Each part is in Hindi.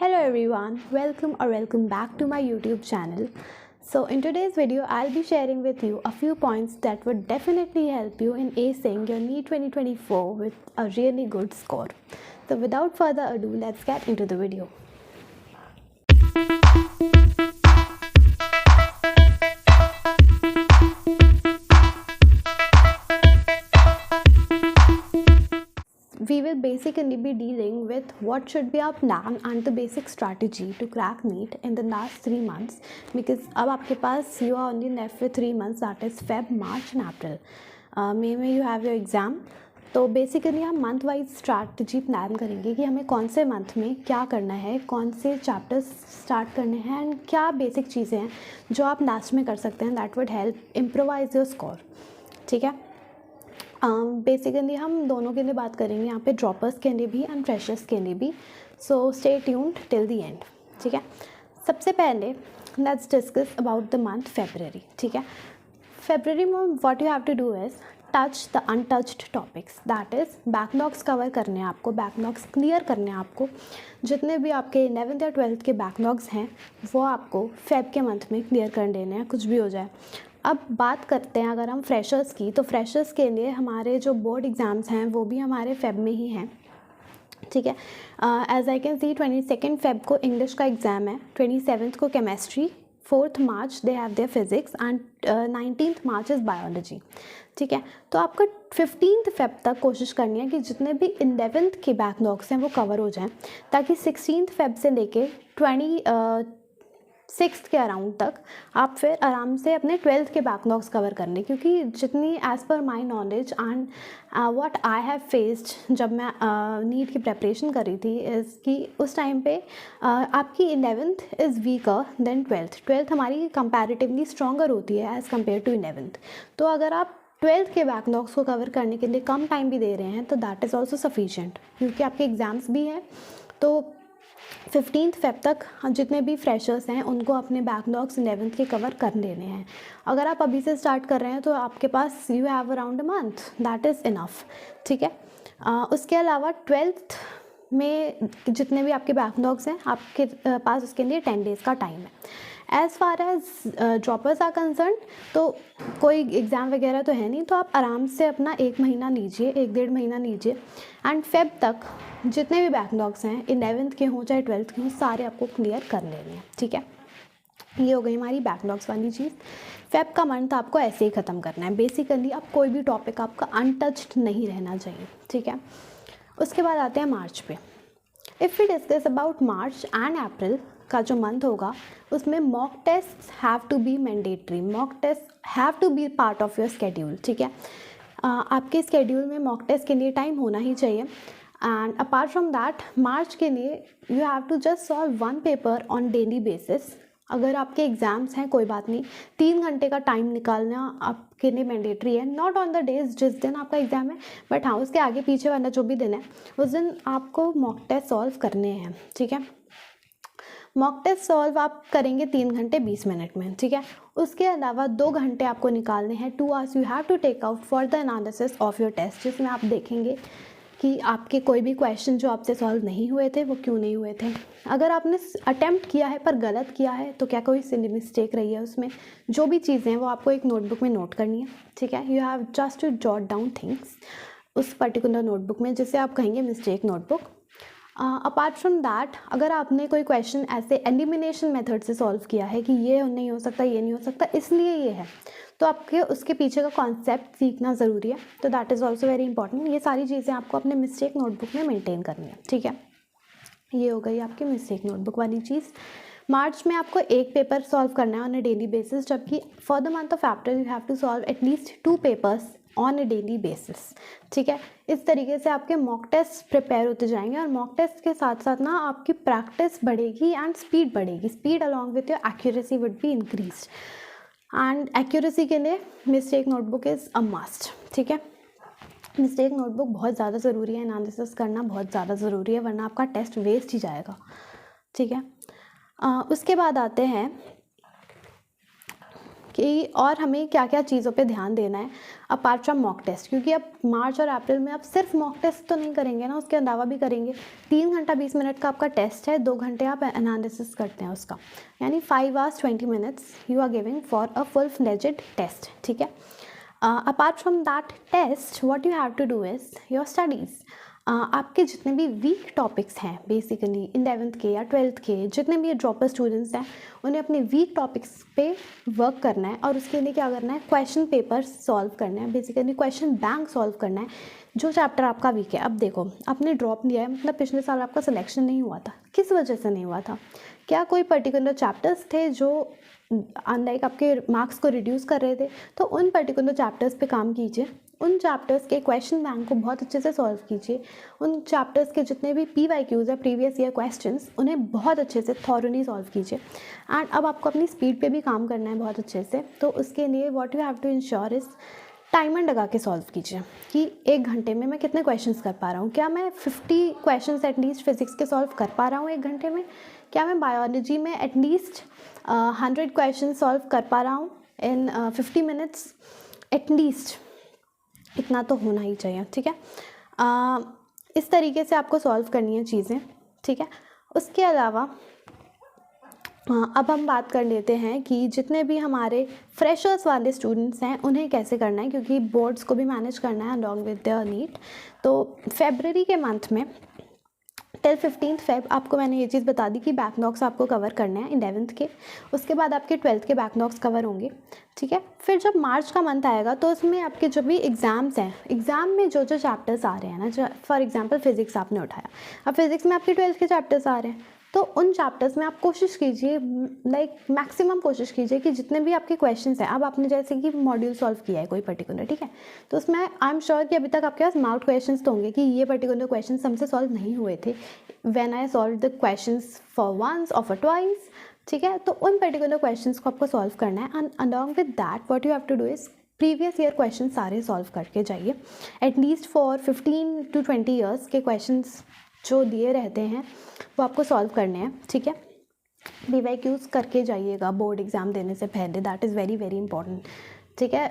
Hello everyone, welcome back to my YouTube channel. So in today's video, I'll be sharing with you a few points that would definitely help you in acing your NEET 2024 with a really good score. So without further ado, let's get into the video. We will basically be dealing with what should be our plan and the basic strategy to crack NEET in the last 3 months, because अब आपके पास you are only left with 3 months, that is Feb, March and April. May में you have your exam. तो बेसिकली हम मंथ वाइज स्ट्रैटेजी प्लान करेंगे कि हमें कौन से मंथ में क्या करना है, कौन से चैप्टर्स स्टार्ट करने हैं एंड क्या बेसिक चीज़ें हैं जो आप लास्ट में कर सकते हैं that would help improvise your score. ठीक है. बेसिकली हम दोनों के लिए बात करेंगे यहाँ पे, ड्रॉपर्स के लिए भी एंड फ्रेशर्स के लिए भी. So stay tuned till the end. ठीक है. सबसे पहले let's discuss about the month February. ठीक है. फेब्रवरी में what you have to do is touch the untouched topics, that is backlogs cover करने हैं आपको, बैकलॉग्स क्लियर करने हैं आपको. जितने भी आपके 11th या 12th के बैकलॉग्स हैं वो आपको फेब के मंथ में क्लियर कर देने हैं, कुछ भी हो जाए. अब बात करते हैं अगर हम फ्रेशर्स की, तो फ्रेशर्स के लिए हमारे जो बोर्ड एग्ज़ाम्स हैं वो भी हमारे फेब में ही हैं. ठीक है. As I can see 22 Feb को इंग्लिश का एग्ज़ाम है, 27 को chemistry, 4th March they have there physics and 19th March is biology. ठीक है. तो आपको 15th फेब तक कोशिश करनी है कि जितने भी 11th के बैकलॉग्स हैं वो कवर हो जाएं, ताकि 16th फेब से लेके 26th के अराउंड तक आप फिर आराम से अपने 12th के बैकलॉग्स कवर कर लें. क्योंकि जितनी as per my knowledge and what I have faced जब मैं नीट की प्रेपरेशन कर रही थी इज़ कि उस टाइम पे आपकी 11th is weaker then 12th हमारी कंपैरेटिवली स्ट्रॉन्गर होती है एज़ कम्पेयर टू 11th. तो अगर आप 12th के बैकलॉग्स को कवर करने के लिए कम टाइम भी दे रहे हैं तो दैट इज़ ऑल्सो सफिशेंट, क्योंकि आपके एग्ज़ाम्स भी हैं. तो 15th फेब तक जितने भी फ्रेशर्स हैं उनको अपने बैकलॉग्स 11th के कवर कर लेने हैं. अगर आप अभी से स्टार्ट कर रहे हैं तो आपके पास you have around a month, that is enough. ठीक है. उसके अलावा 12th में जितने भी आपके बैकलॉग्स हैं आपके पास उसके लिए 10 डेज़ का टाइम है. As far as droppers are concern, तो कोई एग्ज़ाम वगैरह तो है नहीं, तो आप आराम से अपना 1 महीना लीजिए, 1-1.5 महीना लीजिए एंड फेब तक जितने भी बैकलॉग्स हैं 11th के हों चाहे 12th के हों सारे आपको क्लियर कर लेने हैं. ठीक है. ये हो गई हमारी बैकलॉग्स वाली चीज़. फेब का मंथ आपको ऐसे ही ख़त्म करना है. बेसिकली अब कोई भी टॉपिक आपका अनटच्ड नहीं रहना चाहिए. ठीक है. उसके बाद आते हैं मार्च पे. If we discuss about March and April का जो मंथ होगा उसमें mock test have to be mandatory. Mock test have to be part of your schedule. ठीक है. आपके स्केड्यूल में मॉक टेस्ट के लिए टाइम होना ही चाहिए. And apart from that March के लिए you have to just solve 1 paper on daily basis. अगर आपके एग्ज़ाम्स हैं कोई बात नहीं, 3 घंटे का टाइम निकालना आपके लिए मैंडेटरी है. नॉट ऑन द डेज जिस दिन आपका एग्ज़ाम है, बट हाँ उसके आगे पीछे वाला जो भी दिन है उस दिन आपको मॉक टेस्ट सॉल्व करने हैं. ठीक है. मॉक टेस्ट सॉल्व आप करेंगे 3 घंटे 20 मिनट में. ठीक है. उसके अलावा 2 घंटे आपको निकालने हैं. 2 hours you have to take out for the analysis of your test, जिसमें आप देखेंगे कि आपके कोई भी क्वेश्चन जो आपसे सॉल्व नहीं हुए थे वो क्यों नहीं हुए थे. अगर आपने अटेम्प्ट किया है पर गलत किया है तो क्या कोई सिली मिस्टेक रही है उसमें, जो भी चीज़ें हैं वो आपको एक नोटबुक में नोट करनी है. ठीक है. You have just to jot down things उस पर्टिकुलर नोटबुक में, जिसे आप कहेंगे mistake notebook. Apart from that अगर आपने कोई क्वेश्चन ऐसे एलिमिनेशन मेथड से सॉल्व किया है कि ये नहीं हो सकता, ये नहीं हो सकता, इसलिए ये है, तो आपके उसके पीछे का कॉन्सेप्ट सीखना ज़रूरी है. तो that is also very important. ये सारी चीज़ें आपको अपने मिस्टेक नोटबुक में मेंटेन करनी है. ठीक है. ये हो गई आपकी मिस्टेक नोटबुक वाली चीज़. मार्च में आपको 1 पेपर सॉल्व करना है ऑन अ डेली बेसिस, जबकि for the month of April you have to solve at least 2 papers on a daily basis. ठीक है. इस तरीके से आपके मॉक टेस्ट प्रिपेयर होते जाएंगे और मॉक टेस्ट के साथ साथ ना आपकी प्रैक्टिस बढ़ेगी एंड स्पीड बढ़ेगी. Speed along with your accuracy would be increased. And accuracy के लिए mistake notebook is a must. ठीक है. मिस्टेक नोटबुक बहुत ज़्यादा ज़रूरी है. एनालिसिस करना बहुत ज़्यादा ज़रूरी है, वरना आपका टेस्ट वेस्ट ही जाएगा. ठीक है. उसके बाद आते हैं कि और हमें क्या क्या चीज़ों पे ध्यान देना है अपार्ट फ्रॉम मॉक टेस्ट, क्योंकि अब मार्च और अप्रैल में आप सिर्फ मॉक टेस्ट तो नहीं करेंगे ना, उसके अलावा भी करेंगे। 3 घंटा 20 मिनट का आपका टेस्ट है, 2 घंटे आप एनालिसिस करते हैं उसका, यानी 5 hours 20 minutes you are giving for a full fledged test, ठीक है। Apart from that test what you have to do is your studies. आपके जितने भी वीक टॉपिक्स हैं बेसिकली 11th के या 12th के, जितने भी ड्रॉपर स्टूडेंट्स हैं, उन्हें अपने वीक टॉपिक्स पे वर्क करना है और उसके लिए क्या करना है, क्वेश्चन पेपर सॉल्व करना है, बेसिकली क्वेश्चन बैंक सॉल्व करना है जो चैप्टर आपका वीक है। अब देखो, आपने ड्रॉप लिया है, मतलब पिछले साल आपका सिलेक्शन नहीं हुआ था, किस वजह से नहीं हुआ था? क्या कोई पर्टिकुलर चैप्टर्स थे जो अनलाइक आपके मार्क्स को रिड्यूस कर रहे थे? तो उन पर्टिकुलर चैप्टर्स पे काम कीजिए, उन चैप्टर्स के क्वेश्चन बैंक को बहुत अच्छे से सॉल्व कीजिए, उन चैप्टर्स के जितने भी PYQs है, प्रीवियस ईयर क्वेश्चंस, उन्हें बहुत अच्छे से थॉरली सॉल्व कीजिए। एंड अब आपको अपनी स्पीड पे भी काम करना है बहुत अच्छे से, तो उसके लिए what you have to ensure is timer लगा के सॉल्व कीजिए कि 1 घंटे में मैं कितने क्वेश्चंस कर पा रहा हूँ। क्या मैं 50 क्वेश्चंस एटलीस्ट फिजिक्स के सॉल्व कर पा रहा हूँ 1 घंटे में? क्या मैं बायोलॉजी में एटलीस्ट 100 क्वेश्चन सॉल्व कर पा रहा हूँ इन 50 मिनट्स? एटलीस्ट इतना तो होना ही चाहिए, ठीक है। इस तरीके से आपको सॉल्व करनी है चीज़ें, ठीक है। उसके अलावा अब हम बात कर लेते हैं कि जितने भी हमारे फ्रेशर्स वाले स्टूडेंट्स हैं उन्हें कैसे करना है, क्योंकि बोर्ड्स को भी मैनेज करना है अलॉन्ग विद देयर नीट। तो फरवरी के मंथ में टिल 15 Feb आपको मैंने ये चीज़ बता दी कि बैकलॉग्स आपको कवर करने हैं 11th के, उसके बाद आपके 12th के बैकलॉग्स कवर होंगे, ठीक है। फिर जब मार्च का मंथ आएगा तो उसमें आपके जो भी एग्ज़ाम्स हैं, एग्ज़ाम में जो जो चैप्टर्स आ रहे हैं ना, जो फॉर एग्जांपल फिज़िक्स आपने उठाया, अब फिज़िक्स में आपके 12th के चैप्टर्स आ रहे हैं, तो उन चैप्टर्स में आप कोशिश कीजिए, लाइक मैक्सिमम कोशिश कीजिए कि जितने भी आपके क्वेश्चंस हैं, अब आपने जैसे कि मॉड्यूल सॉल्व किया है कोई पर्टिकुलर, ठीक है, तो उसमें आई एम श्योर कि अभी तक आपके पास मार्क्ड क्वेश्चंस तो होंगे कि ये पर्टिकुलर क्वेश्चंस हमसे सॉल्व नहीं हुए थे when I solve the questions for once और फॉर ट्वाइस, ठीक है। तो उन पर्टिकुलर क्वेश्चंस को आपको सॉल्व करना है and along with that what you have to do is previous year question सारे सॉल्व करके जाइए, एटलीस्ट फॉर 15 to 20 ईयर्स के क्वेश्चंस जो दिए रहते हैं वो आपको सॉल्व करने हैं, ठीक है। PYQs करके जाइएगा बोर्ड एग्ज़ाम देने से पहले, that is very very important, ठीक है।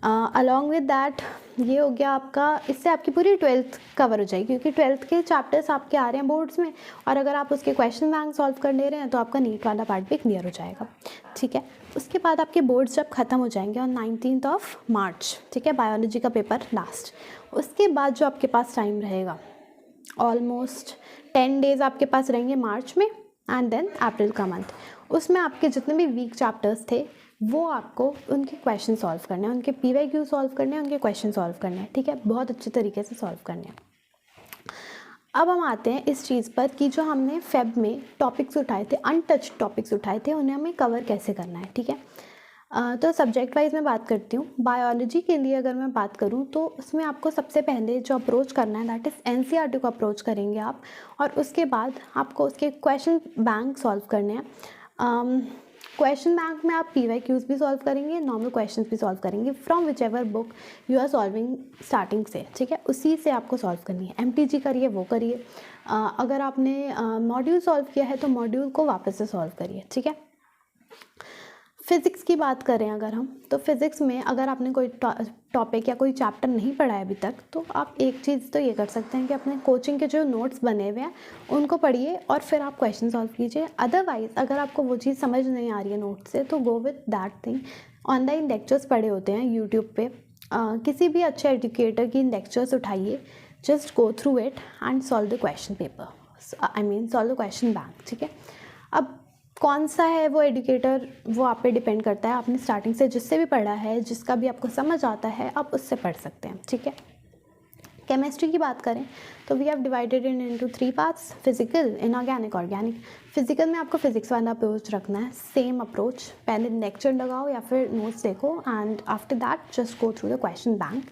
अलॉन्ग विद दैट ये हो गया आपका, इससे आपकी पूरी 12th कवर हो जाएगी, क्योंकि 12th के चैप्टर्स आपके आ रहे हैं बोर्ड्स में, और अगर आप उसके क्वेश्चन बैंक सॉल्व कर ले रहे हैं तो आपका नीट वाला पार्ट भी क्लियर हो जाएगा, ठीक है। उसके बाद आपके बोर्ड्स जब ख़त्म हो जाएंगे ऑन 19th March, ठीक है, बायोलॉजी का पेपर लास्ट, उसके बाद जो आपके पास टाइम रहेगा ऑलमोस्ट 10 days आपके पास रहेंगे मार्च में, एंड देन अप्रैल का मंथ, उसमें आपके जितने भी वीक चैप्टर्स थे वो आपको उनके क्वेश्चन सॉल्व करने हैं, उनके PYQ सॉल्व करने हैं, उनके क्वेश्चन सॉल्व करने हैं, ठीक है, बहुत अच्छे तरीके से सॉल्व करने हैं। अब हम आते हैं इस चीज़ पर कि जो हमने फेब में टॉपिक्स उठाए थे, अनटच्ड टॉपिक्स उठाए थे, उन्हें हमें कवर कैसे करना है, ठीक है। तो सब्जेक्ट वाइज मैं बात करती हूँ। बायोलॉजी के लिए अगर मैं बात करूँ तो उसमें आपको सबसे पहले जो अप्रोच करना है दैट इज़ NCERT को अप्रोच करेंगे आप, और उसके बाद आपको उसके क्वेश्चन बैंक सॉल्व करने हैं। क्वेश्चन बैंक में आप PYQs भी सॉल्व करेंगे, नॉर्मल क्वेश्चंस भी सॉल्व करेंगे from whichever book you are solving starting से, ठीक है, उसी से आपको सॉल्व करनी है। MTG करिए, वो करिए, अगर आपने मॉड्यूल सॉल्व किया है तो मॉड्यूल को वापस से सॉल्व करिए, ठीक है। फिज़िक्स की बात करें अगर हम, तो फिज़िक्स में अगर आपने कोई टॉपिक या कोई चैप्टर नहीं पढ़ा है अभी तक, तो आप एक चीज़ तो ये कर सकते हैं कि अपने कोचिंग के जो नोट्स बने हुए हैं उनको पढ़िए और फिर आप क्वेश्चन सॉल्व कीजिए। अदरवाइज़ अगर आपको वो चीज़ समझ नहीं आ रही है नोट से, तो go with that thing. Online lectures पड़े होते हैं यूट्यूब पे, किसी भी अच्छे एजुकेटर की लेक्चर्स उठाइए, just go through it and solve the question paper, I mean solve the question bank, ठीक है। अब कौन सा है वो एजुकेटर, वो आप पे डिपेंड करता है, आपने स्टार्टिंग से जिससे भी पढ़ा है, जिसका भी आपको समझ आता है, आप उससे पढ़ सकते हैं, ठीक है। केमिस्ट्री की बात करें तो we have divided into 3 parts, physical, inorganic, organic. Physical में आपको फिजिक्स वाला अप्रोच रखना है, सेम अप्रोच, पहले लेक्चर लगाओ या फिर नोट्स देखो and after that just go through the question bank.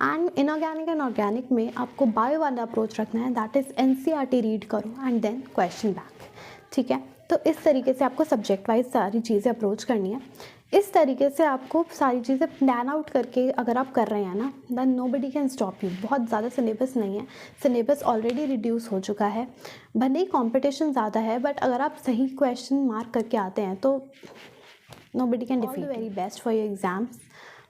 And inorganic and organic में आपको बायो वाला अप्रोच रखना है, दैट इज़ NCERT रीड करो एंड देन क्वेश्चन बैंक, ठीक है। तो इस तरीके से आपको सब्जेक्ट वाइज सारी चीज़ें अप्रोच करनी है। इस तरीके से आपको सारी चीज़ें प्लान आउट करके अगर आप कर रहे हैं ना, then nobody can stop you. बहुत ज़्यादा सिलेबस नहीं है, सिलेबस ऑलरेडी रिड्यूस हो चुका है, भले ही कॉम्पिटिशन ज़्यादा है, बट अगर आप सही क्वेश्चन मार्क करके आते हैं तो nobody can defeat you. All the very best for your exams.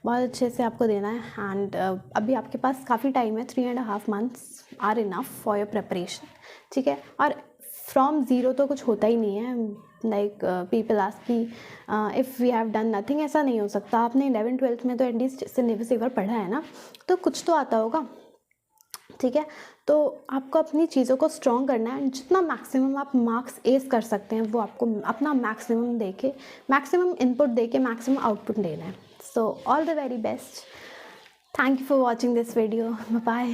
बहुत अच्छे से आपको देना है एंड अभी आपके पास काफ़ी टाइम है, 3.5 months are enough for your preparation, ठीक है। और फ्रॉम ज़ीरो तो कुछ होता ही नहीं है, लाइक पीपल आस्क कि if we have done nothing, ऐसा नहीं हो सकता। आपने 11th-12th में तो एटलीस्ट सिलेबस एक बार पढ़ा है ना, तो कुछ तो आता होगा, ठीक है। तो आपको अपनी चीज़ों को स्ट्रॉन्ग करना है, जितना मैक्सिमम आप मार्क्स एस कर सकते हैं वो आपको अपना मैक्सिमम दे के, मैक्सिमम इनपुट दे के मैक्सिमम आउटपुट देना है। So all the very best, thank you for watching this video, bye.